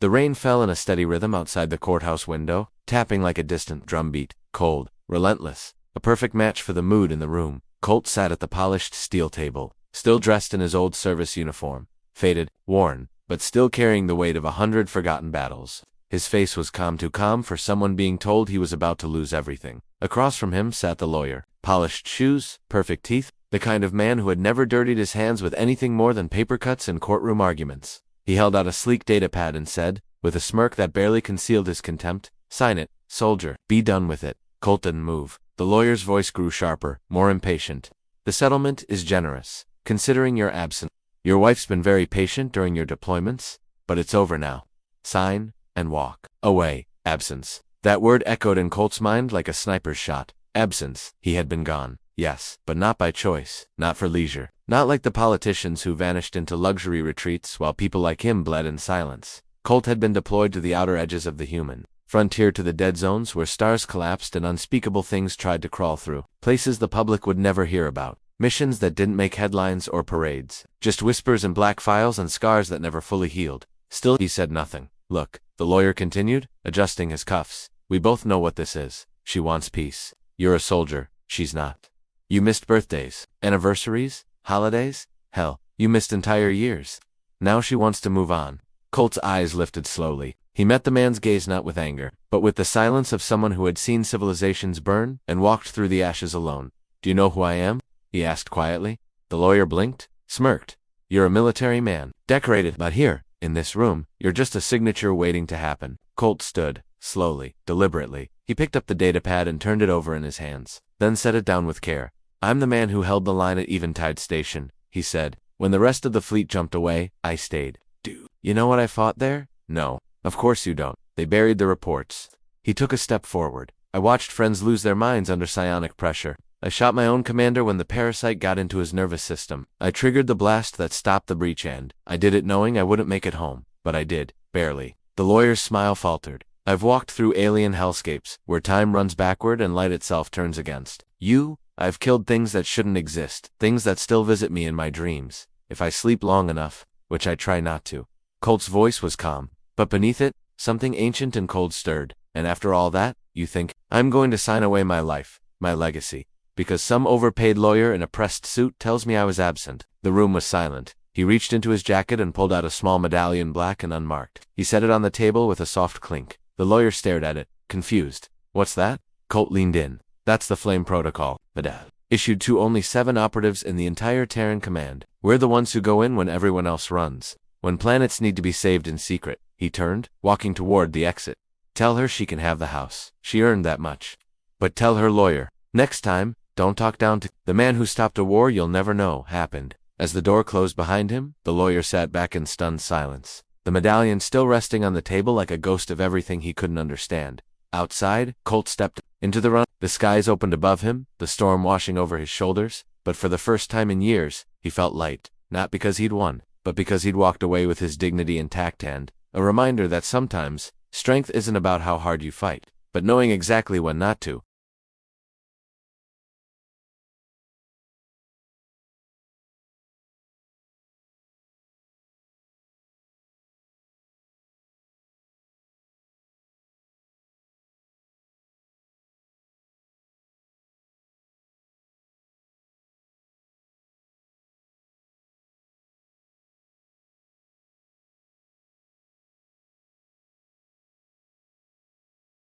The rain fell in a steady rhythm outside the courthouse window, tapping like a distant drumbeat, cold, relentless, a perfect match for the mood in the room. Colt sat at the polished steel table, still dressed in his old service uniform, faded, worn, but still carrying the weight of 100 forgotten battles. His face was calm, too calm for someone being told he was about to lose everything. Across from him sat the lawyer, polished shoes, perfect teeth, the kind of man who had never dirtied his hands with anything more than paper cuts and courtroom arguments. He held out a sleek datapad and said, with a smirk that barely concealed his contempt, "Sign it, soldier. Be done with it." Colt didn't move. The lawyer's voice grew sharper, more impatient. "The settlement is generous, considering your absence. Your wife's been very patient during your deployments, but it's over now. Sign and walk away." Absence. That word echoed in Colt's mind like a sniper's shot. Absence. He had been gone. Yes, but not by choice, not for leisure, not like the politicians who vanished into luxury retreats while people like him bled in silence. Colt had been deployed to the outer edges of the human frontier, to the dead zones where stars collapsed and unspeakable things tried to crawl through, places the public would never hear about, missions that didn't make headlines or parades, just whispers in black files and scars that never fully healed. Still, he said nothing. "Look," the lawyer continued, adjusting his cuffs, "we both know what this is. She wants peace. You're a soldier, she's not. You missed birthdays, anniversaries, holidays, hell, you missed entire years. Now she wants to move on." Colt's eyes lifted slowly. He met the man's gaze not with anger, but with the silence of someone who had seen civilizations burn and walked through the ashes alone. "Do you know who I am?" he asked quietly. The lawyer blinked, smirked. "You're a military man, decorated, but here, in this room, you're just a signature waiting to happen." Colt stood, slowly, deliberately. He picked up the datapad and turned it over in his hands, then set it down with care. "I'm the man who held the line at Eventide Station," he said. "When the rest of the fleet jumped away, I stayed." "Do you know what I fought there?" "No. Of course you don't. They buried the reports." He took a step forward. "I watched friends lose their minds under psionic pressure. I shot my own commander when the parasite got into his nervous system. I triggered the blast that stopped the breach, and I did it knowing I wouldn't make it home. But I did, barely." The lawyer's smile faltered. "I've walked through alien hellscapes, where time runs backward and light itself turns against you. I've killed things that shouldn't exist, things that still visit me in my dreams, if I sleep long enough, which I try not to." Colt's voice was calm, but beneath it, something ancient and cold stirred. "And after all that, you think I'm going to sign away my life, my legacy, because some overpaid lawyer in a pressed suit tells me I was absent?" The room was silent. He reached into his jacket and pulled out a small medallion, black and unmarked. He set it on the table with a soft clink. The lawyer stared at it, confused. "What's that?" Colt leaned in. "That's the Flame Protocol, Medal. Issued to only 7 operatives in the entire Terran command. We're the ones who go in when everyone else runs. When planets need to be saved in secret." He turned, walking toward the exit. "Tell her she can have the house. She earned that much. But tell her lawyer, next time, don't talk down to the man who stopped a war you'll never know happened." As the door closed behind him, the lawyer sat back in stunned silence, the medallion still resting on the table like a ghost of everything he couldn't understand. Outside, Colt stepped into the run. The skies opened above him, the storm washing over his shoulders, but for the first time in years, he felt light, not because he'd won, but because he'd walked away with his dignity intact, and a reminder that sometimes, strength isn't about how hard you fight, but knowing exactly when not to.